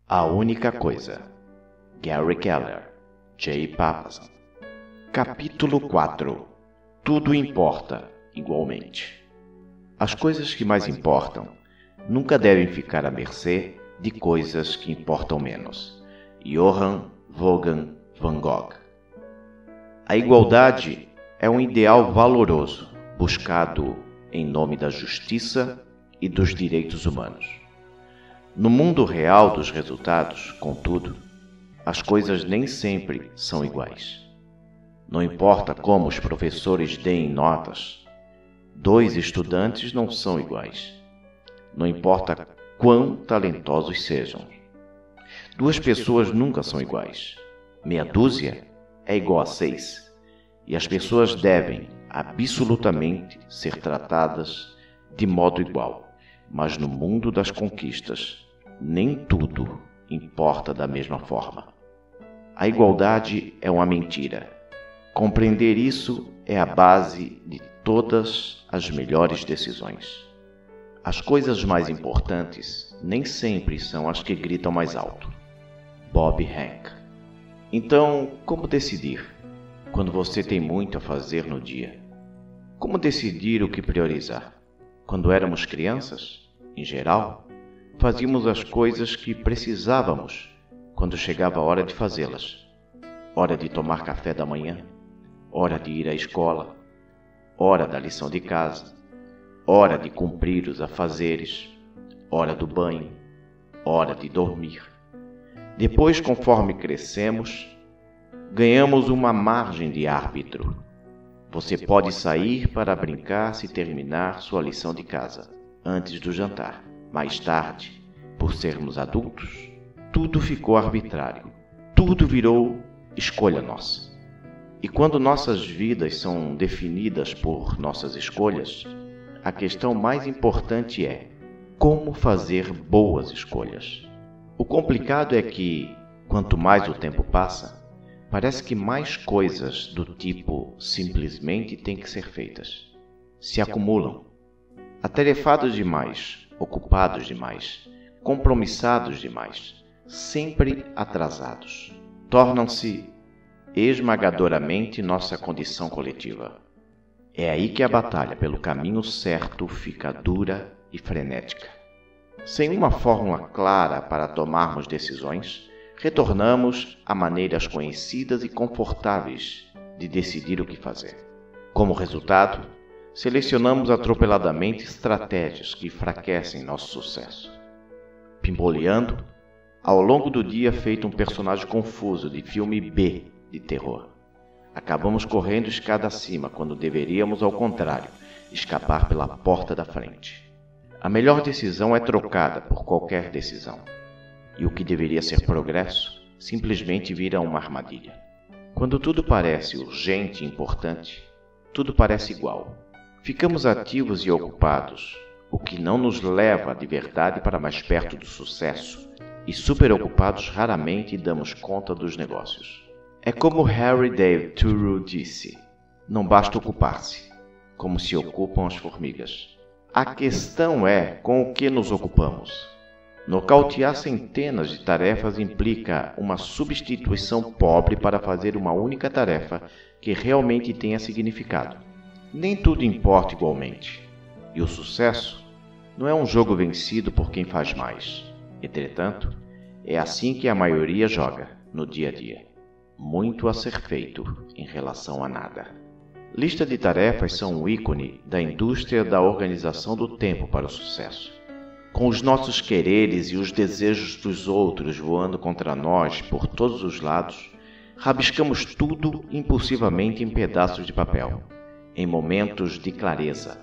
A Única Coisa. Gary Keller, Jay Papasan. Capítulo 4. Tudo importa igualmente. As coisas que mais importam nunca devem ficar à mercê de coisas que importam menos. Johann Wolfgang von Goethe. A igualdade é um ideal valoroso, buscado em nome da justiça e dos direitos humanos. No mundo real dos resultados, contudo, as coisas nem sempre são iguais. Não importa como os professores deem notas, dois estudantes não são iguais. Não importa quão talentosos sejam. Duas pessoas nunca são iguais. Meia dúzia é igual a 6. E as pessoas devem, absolutamente, ser tratadas de modo igual. Mas no mundo das conquistas, nem tudo importa da mesma forma. A igualdade é uma mentira. Compreender isso é a base de todas as melhores decisões. As coisas mais importantes nem sempre são as que gritam mais alto. Bob Hank. Então, como decidir quando você tem muito a fazer no dia? Como decidir o que priorizar? Quando éramos crianças, em geral, fazíamos as coisas que precisávamos quando chegava a hora de fazê-las. Hora de tomar café da manhã, hora de ir à escola, hora da lição de casa, hora de cumprir os afazeres, hora do banho, hora de dormir. Depois, conforme crescemos, ganhamos uma margem de árbitro. Você pode sair para brincar se terminar sua lição de casa, antes do jantar. Mais tarde, por sermos adultos, tudo ficou arbitrário. Tudo virou escolha nossa. E quando nossas vidas são definidas por nossas escolhas, a questão mais importante é como fazer boas escolhas. O complicado é que, quanto mais o tempo passa, parece que mais coisas do tipo simplesmente têm que ser feitas. Se acumulam. Atarefados demais, ocupados demais, compromissados demais, sempre atrasados. Tornam-se esmagadoramente nossa condição coletiva. É aí que a batalha pelo caminho certo fica dura e frenética. Sem uma fórmula clara para tomarmos decisões, retornamos a maneiras conhecidas e confortáveis de decidir o que fazer. Como resultado, selecionamos atropeladamente estratégias que enfraquecem nosso sucesso. Pimboleando, ao longo do dia feito um personagem confuso de filme B de terror. Acabamos correndo escada acima quando deveríamos, ao contrário, escapar pela porta da frente. A melhor decisão é trocada por qualquer decisão. E o que deveria ser progresso, simplesmente vira uma armadilha. Quando tudo parece urgente e importante, tudo parece igual. Ficamos ativos e ocupados, o que não nos leva de verdade para mais perto do sucesso, e superocupados raramente damos conta dos negócios. É como Harry Dave Thoreau disse, não basta ocupar-se, como se ocupam as formigas. A questão é com o que nos ocupamos. Nocautear centenas de tarefas implica uma substituição pobre para fazer uma única tarefa que realmente tenha significado. Nem tudo importa igualmente, e o sucesso não é um jogo vencido por quem faz mais. Entretanto, é assim que a maioria joga no dia a dia. Muito a ser feito em relação a nada. Lista de tarefas são um ícone da indústria da organização do tempo para o sucesso. Com os nossos quereres e os desejos dos outros voando contra nós por todos os lados, rabiscamos tudo impulsivamente em pedaços de papel, em momentos de clareza,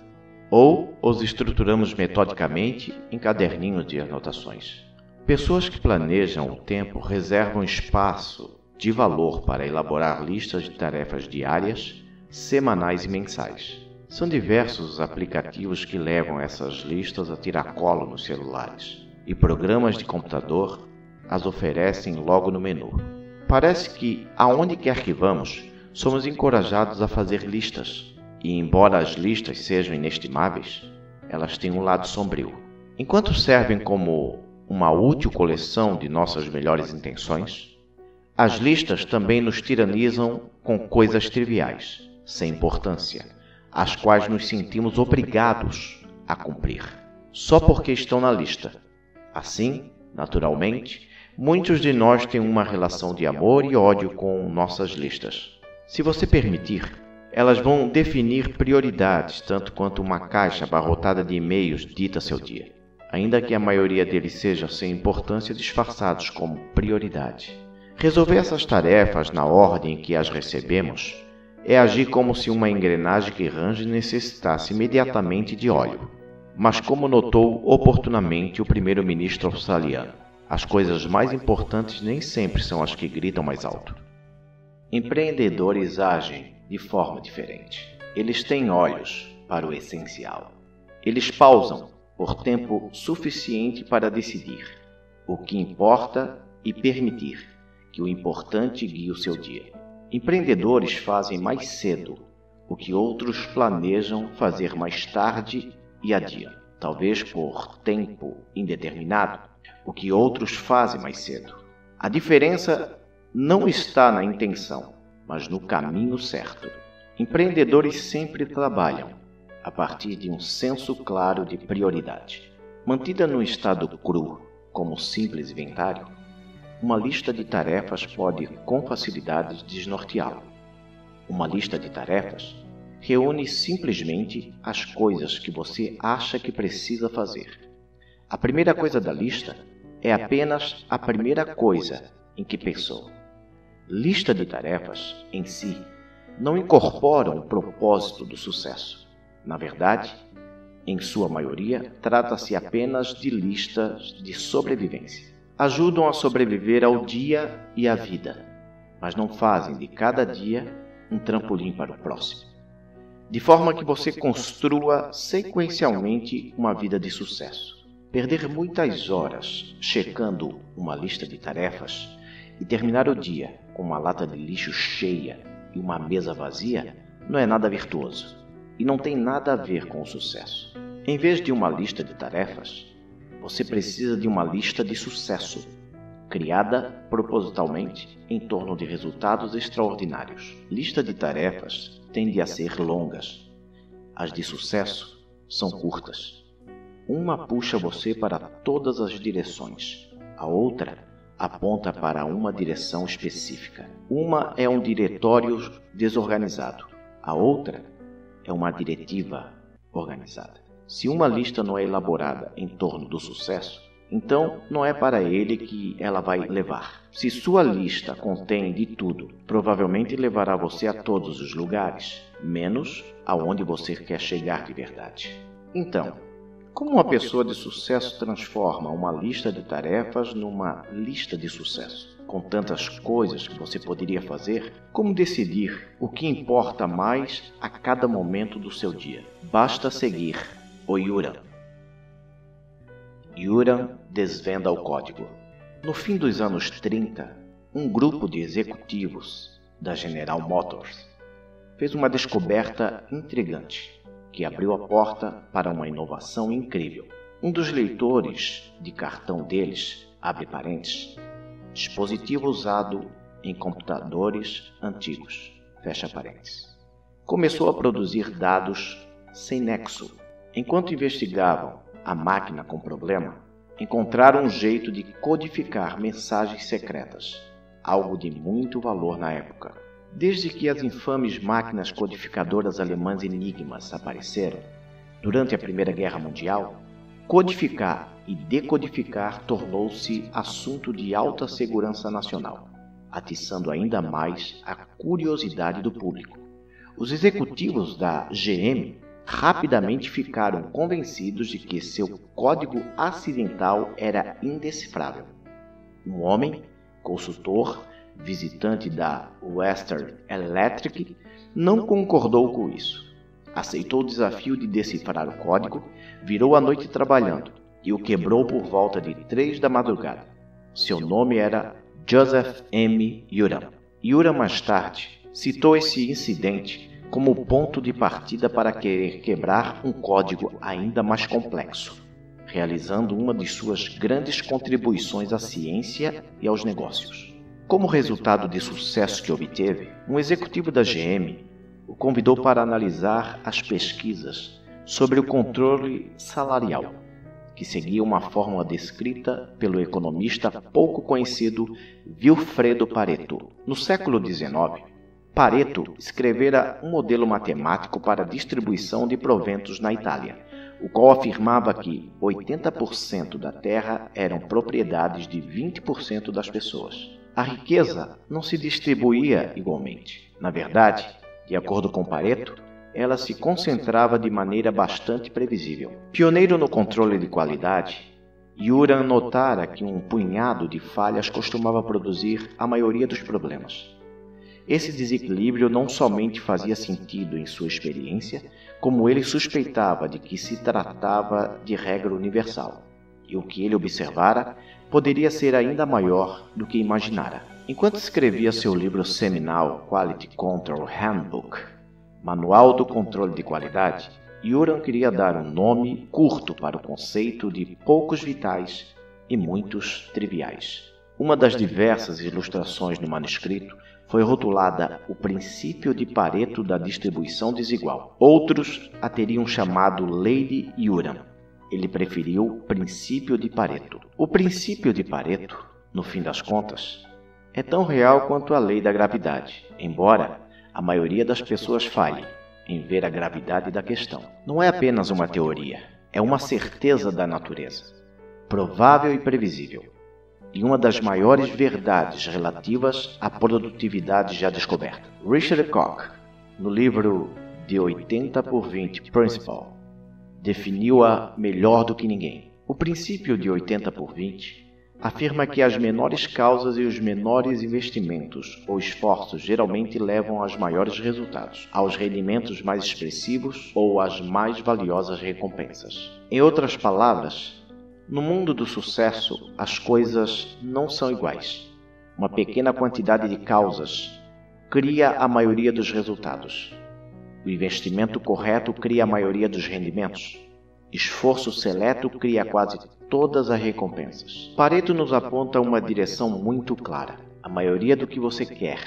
ou os estruturamos metodicamente em caderninhos de anotações. Pessoas que planejam o tempo reservam espaço de valor para elaborar listas de tarefas diárias, semanais e mensais. São diversos os aplicativos que levam essas listas a tiracolo nos celulares, e programas de computador as oferecem logo no menu. Parece que, aonde quer que vamos, somos encorajados a fazer listas, e embora as listas sejam inestimáveis, elas têm um lado sombrio. Enquanto servem como uma útil coleção de nossas melhores intenções? As listas também nos tiranizam com coisas triviais, sem importância, as quais nos sentimos obrigados a cumprir, só porque estão na lista. Assim, naturalmente, muitos de nós têm uma relação de amor e ódio com nossas listas. Se você permitir, elas vão definir prioridades, tanto quanto uma caixa abarrotada de e-mails dita seu dia, ainda que a maioria deles seja sem importância disfarçados como prioridade. Resolver essas tarefas na ordem em que as recebemos é agir como se uma engrenagem que range necessitasse imediatamente de óleo. Mas como notou oportunamente o primeiro-ministro australiano, as coisas mais importantes nem sempre são as que gritam mais alto. Empreendedores agem de forma diferente. Eles têm olhos para o essencial. Eles pausam por tempo suficiente para decidir o que importa e permitir que o importante guie o seu dia. Empreendedores fazem mais cedo o que outros planejam fazer mais tarde e adiam, talvez por tempo indeterminado, o que outros fazem mais cedo. A diferença não está na intenção, mas no caminho certo. Empreendedores sempre trabalham a partir de um senso claro de prioridade. Mantida no estado cru, como simples inventário, uma lista de tarefas pode com facilidade desnorteá-lo. Uma lista de tarefas reúne simplesmente as coisas que você acha que precisa fazer. A primeira coisa da lista é apenas a primeira coisa em que pensou. Lista de tarefas, em si, não incorporam o propósito do sucesso. Na verdade, em sua maioria, trata-se apenas de listas de sobrevivência. Ajudam a sobreviver ao dia e à vida, mas não fazem de cada dia um trampolim para o próximo. De forma que você construa sequencialmente uma vida de sucesso. Perder muitas horas checando uma lista de tarefas e terminar o dia com uma lata de lixo cheia e uma mesa vazia não é nada virtuoso e não tem nada a ver com o sucesso. Em vez de uma lista de tarefas, você precisa de uma lista de sucesso, criada propositalmente em torno de resultados extraordinários. Lista de tarefas tende a ser longas. As de sucesso são curtas. Uma puxa você para todas as direções. A outra aponta para uma direção específica. Uma é um diretório desorganizado. A outra é uma diretiva organizada. Se uma lista não é elaborada em torno do sucesso, então não é para ele que ela vai levar. Se sua lista contém de tudo, provavelmente levará você a todos os lugares, menos aonde você quer chegar de verdade. Então, como uma pessoa de sucesso transforma uma lista de tarefas numa lista de sucesso? Com tantas coisas que você poderia fazer, como decidir o que importa mais a cada momento do seu dia? Basta seguir o Yuran. Yuran desvenda o código. No fim dos anos 30, um grupo de executivos da General Motors fez uma descoberta intrigante que abriu a porta para uma inovação incrível. Um dos leitores de cartão deles, abre parênteses, dispositivo usado em computadores antigos, fecha parênteses, começou a produzir dados sem nexo. Enquanto investigavam a máquina com problema, encontraram um jeito de codificar mensagens secretas, algo de muito valor na época. Desde que as infames máquinas codificadoras alemãs Enigmas apareceram, durante a Primeira Guerra Mundial, codificar e decodificar tornou-se assunto de alta segurança nacional, atiçando ainda mais a curiosidade do público. Os executivos da GM rapidamente ficaram convencidos de que seu código acidental era indecifrável. Um homem, consultor, visitante da Western Electric, não concordou com isso. Aceitou o desafio de decifrar o código, virou a noite trabalhando e o quebrou por volta de 3 da madrugada. Seu nome era Joseph M. Yuran. Yuran mais tarde citou esse incidente como ponto de partida para querer quebrar um código ainda mais complexo. realizando uma de suas grandes contribuições à ciência e aos negócios. Como resultado do sucesso que obteve, um executivo da GM o convidou para analisar as pesquisas sobre o controle salarial, que seguia uma fórmula descrita pelo economista pouco conhecido Vilfredo Pareto. No século XIX, Pareto escrevera um modelo matemático para a distribuição de proventos na Itália, o qual afirmava que 80% da terra eram propriedades de 20% das pessoas. A riqueza não se distribuía igualmente. Na verdade, de acordo com Pareto, ela se concentrava de maneira bastante previsível. Pioneiro no controle de qualidade, Uran notara que um punhado de falhas costumava produzir a maioria dos problemas. Esse desequilíbrio não somente fazia sentido em sua experiência, como ele suspeitava de que se tratava de regra universal, e o que ele observara poderia ser ainda maior do que imaginara. Enquanto escrevia seu livro seminal Quality Control Handbook, Manual do Controle de Qualidade, Uran queria dar um nome curto para o conceito de poucos vitais e muitos triviais. Uma das diversas ilustrações no manuscrito foi rotulada o princípio de Pareto da distribuição desigual. Outros a teriam chamado Lei de Uran. Ele preferiu o princípio de Pareto. O princípio de Pareto, no fim das contas, é tão real quanto a lei da gravidade, embora a maioria das pessoas falhe em ver a gravidade da questão. Não é apenas uma teoria, é uma certeza da natureza, provável e previsível, e uma das maiores verdades relativas à produtividade já descoberta. Richard Koch, no livro The 80x20 Principle, definiu-a melhor do que ninguém. O princípio de 80x20 afirma que as menores causas e os menores investimentos ou esforços geralmente levam aos maiores resultados, aos rendimentos mais expressivos ou às mais valiosas recompensas. Em outras palavras, no mundo do sucesso, as coisas não são iguais. Uma pequena quantidade de causas cria a maioria dos resultados. O investimento correto cria a maioria dos rendimentos. Esforço seleto cria quase todas as recompensas. Pareto nos aponta uma direção muito clara. A maioria do que você quer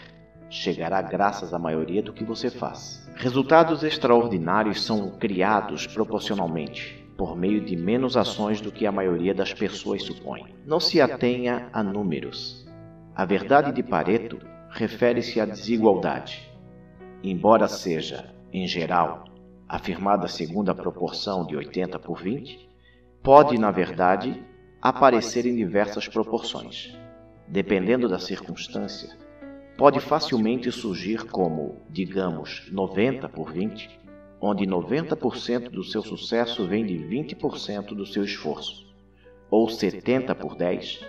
chegará graças à maioria do que você faz. Resultados extraordinários são criados proporcionalmente, por meio de menos ações do que a maioria das pessoas supõe. Não se atenha a números. A verdade de Pareto refere-se à desigualdade. Embora seja, em geral, afirmada segundo a proporção de 80x20, pode, na verdade, aparecer em diversas proporções. Dependendo da circunstância, pode facilmente surgir como, digamos, 90x20, onde 90% do seu sucesso vem de 20% do seu esforço, ou 70x10,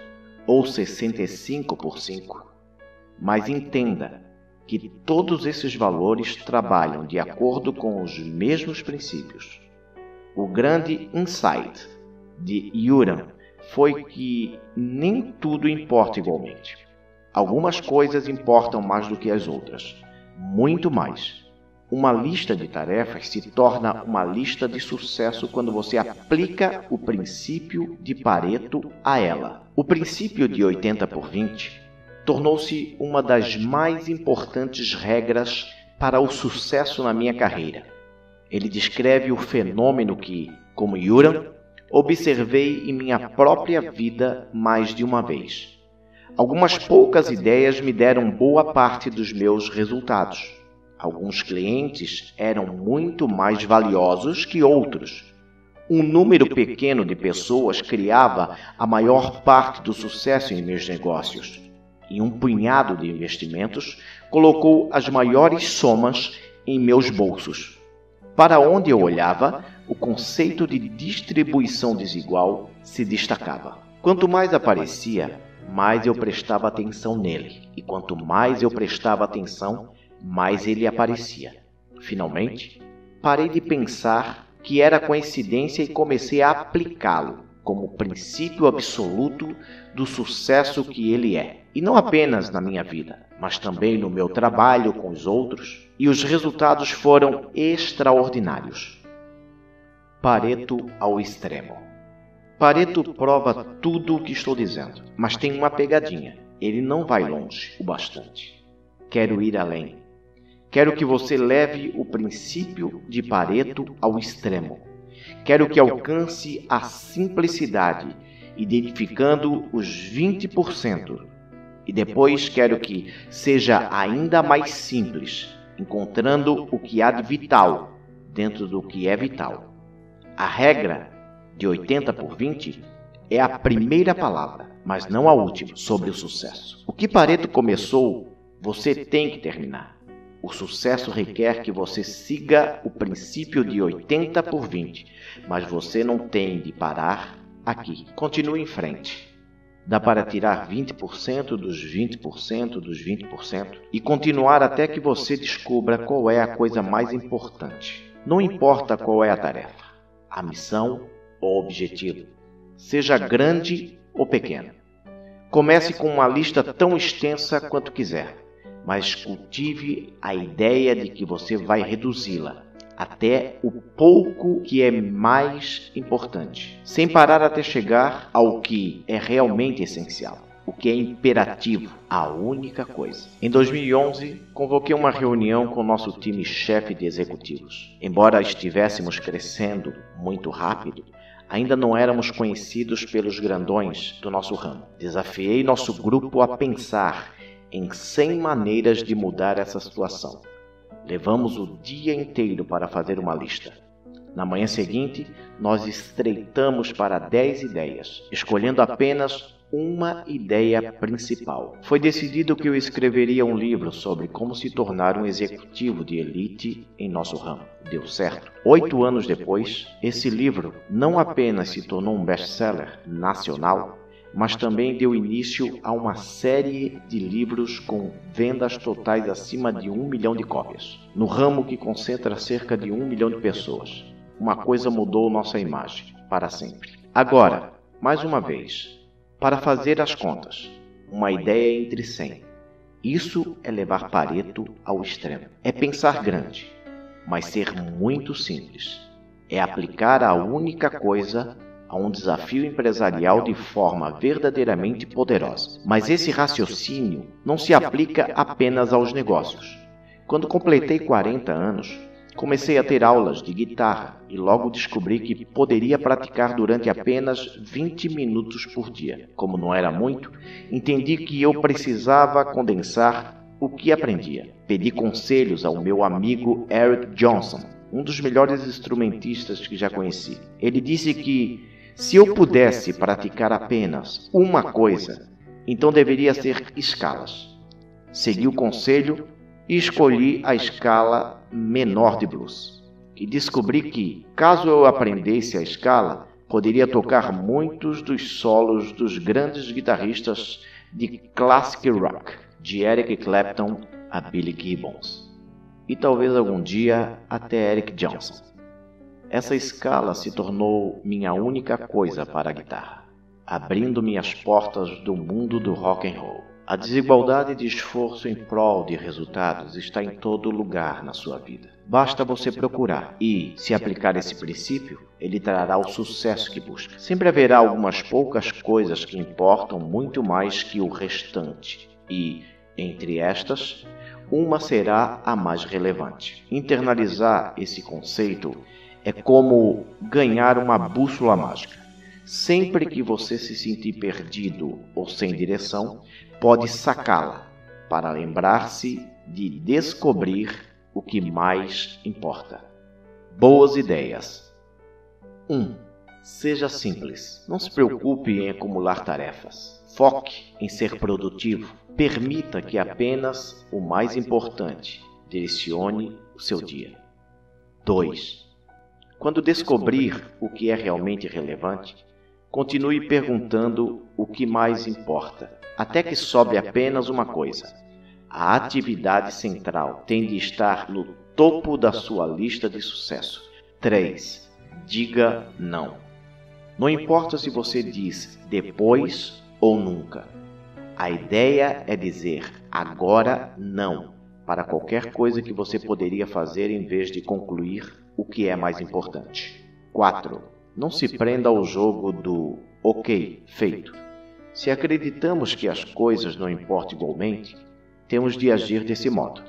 ou 65x5. Mas entenda que todos esses valores trabalham de acordo com os mesmos princípios. O grande insight de Uran foi que nem tudo importa igualmente. Algumas coisas importam mais do que as outras, muito mais. Uma lista de tarefas se torna uma lista de sucesso quando você aplica o princípio de Pareto a ela. O princípio de 80x20 tornou-se uma das mais importantes regras para o sucesso na minha carreira. Ele descreve o fenômeno que, como Uran, observei em minha própria vida mais de uma vez. Algumas poucas ideias me deram boa parte dos meus resultados. Alguns clientes eram muito mais valiosos que outros. Um número pequeno de pessoas criava a maior parte do sucesso em meus negócios. E um punhado de investimentos colocou as maiores somas em meus bolsos. Para onde eu olhava, o conceito de distribuição desigual se destacava. Quanto mais aparecia, mais eu prestava atenção nele. E quanto mais eu prestava atenção, mais ele aparecia. Finalmente, parei de pensar que era coincidência e comecei a aplicá-lo como princípio absoluto do sucesso que ele é. E não apenas na minha vida, mas também no meu trabalho com os outros, e os resultados foram extraordinários. Pareto ao extremo. Pareto prova tudo o que estou dizendo, mas tem uma pegadinha. Ele não vai longe o bastante. Quero ir além. Quero que você leve o princípio de Pareto ao extremo. Quero que alcance a simplicidade, identificando os 20%. E depois quero que seja ainda mais simples, encontrando o que há de vital dentro do que é vital. A regra de 80 por 20 é a primeira palavra, mas não a última, sobre o sucesso. O que Pareto começou, você tem que terminar. O sucesso requer que você siga o princípio de 80 por 20, mas você não tem de parar aqui. Continue em frente. Dá para tirar 20% dos 20% dos 20% e continuar até que você descubra qual é a coisa mais importante. Não importa qual é a tarefa, a missão ou objetivo, seja grande ou pequeno. Comece com uma lista tão extensa quanto quiser, mas cultive a ideia de que você vai reduzi-la até o pouco que é mais importante, sem parar até chegar ao que é realmente essencial, o que é imperativo, a única coisa. Em 2011, convoquei uma reunião com o nosso time-chefe de executivos. Embora estivéssemos crescendo muito rápido, ainda não éramos conhecidos pelos grandões do nosso ramo. Desafiei nosso grupo a pensar em 100 maneiras de mudar essa situação. Levamos o dia inteiro para fazer uma lista. Na manhã seguinte, nós estreitamos para 10 ideias, escolhendo apenas uma ideia principal. Foi decidido que eu escreveria um livro sobre como se tornar um executivo de elite em nosso ramo. Deu certo. 8 anos depois, esse livro não apenas se tornou um best-seller nacional, mas também deu início a uma série de livros com vendas totais acima de 1 milhão de cópias, no ramo que concentra cerca de 1 milhão de pessoas. Uma coisa mudou nossa imagem para sempre. Agora, mais uma vez, para fazer as contas, uma ideia entre 100. Isso é levar Pareto ao extremo. É pensar grande, mas ser muito simples. É aplicar a única coisa a um desafio empresarial de forma verdadeiramente poderosa. Mas esse raciocínio não se aplica apenas aos negócios. Quando completei 40 anos, comecei a ter aulas de guitarra e logo descobri que poderia praticar durante apenas 20 minutos por dia. Como não era muito, entendi que eu precisava condensar o que aprendia. Pedi conselhos ao meu amigo Eric Johnson, um dos melhores instrumentistas que já conheci. Ele disse que se eu pudesse praticar apenas uma coisa, então deveria ser escalas. Segui o conselho e escolhi a escala menor de blues. E descobri que, caso eu aprendesse a escala, poderia tocar muitos dos solos dos grandes guitarristas de classic rock, de Eric Clapton a Billy Gibbons. E talvez algum dia até Eric Johnson. Essa escala se tornou minha única coisa para a guitarra, abrindo-me as portas do mundo do rock and roll. A desigualdade de esforço em prol de resultados está em todo lugar na sua vida. Basta você procurar e, se aplicar esse princípio, ele trará o sucesso que busca. Sempre haverá algumas poucas coisas que importam muito mais que o restante e, entre estas, uma será a mais relevante. Internalizar esse conceito é como ganhar uma bússola mágica. Sempre que você se sentir perdido ou sem direção, pode sacá-la para lembrar-se de descobrir o que mais importa. Boas ideias. 1. Seja simples. Não se preocupe em acumular tarefas. Foque em ser produtivo. Permita que apenas o mais importante direcione o seu dia. 2. Quando descobrir o que é realmente relevante, continue perguntando o que mais importa, até que sobre apenas uma coisa. A atividade central tem de estar no topo da sua lista de sucesso. 3. Diga não. Não importa se você diz depois ou nunca. A ideia é dizer agora não para qualquer coisa que você poderia fazer em vez de concluir o que é mais importante. 4. Não se prenda ao jogo do ok, feito. Se acreditamos que as coisas não importam igualmente, temos de agir desse modo.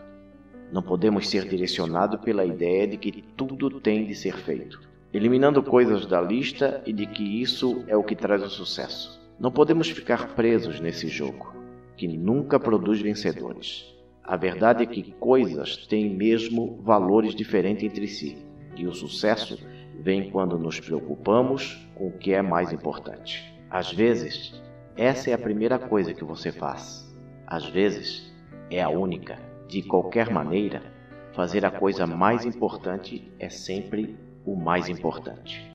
Não podemos ser direcionados pela ideia de que tudo tem de ser feito, eliminando coisas da lista e de que isso é o que traz o sucesso. Não podemos ficar presos nesse jogo, que nunca produz vencedores. A verdade é que coisas têm mesmo valores diferentes entre si, e o sucesso vem quando nos preocupamos com o que é mais importante. Às vezes, essa é a primeira coisa que você faz. Às vezes, é a única. De qualquer maneira, fazer a coisa mais importante é sempre o mais importante.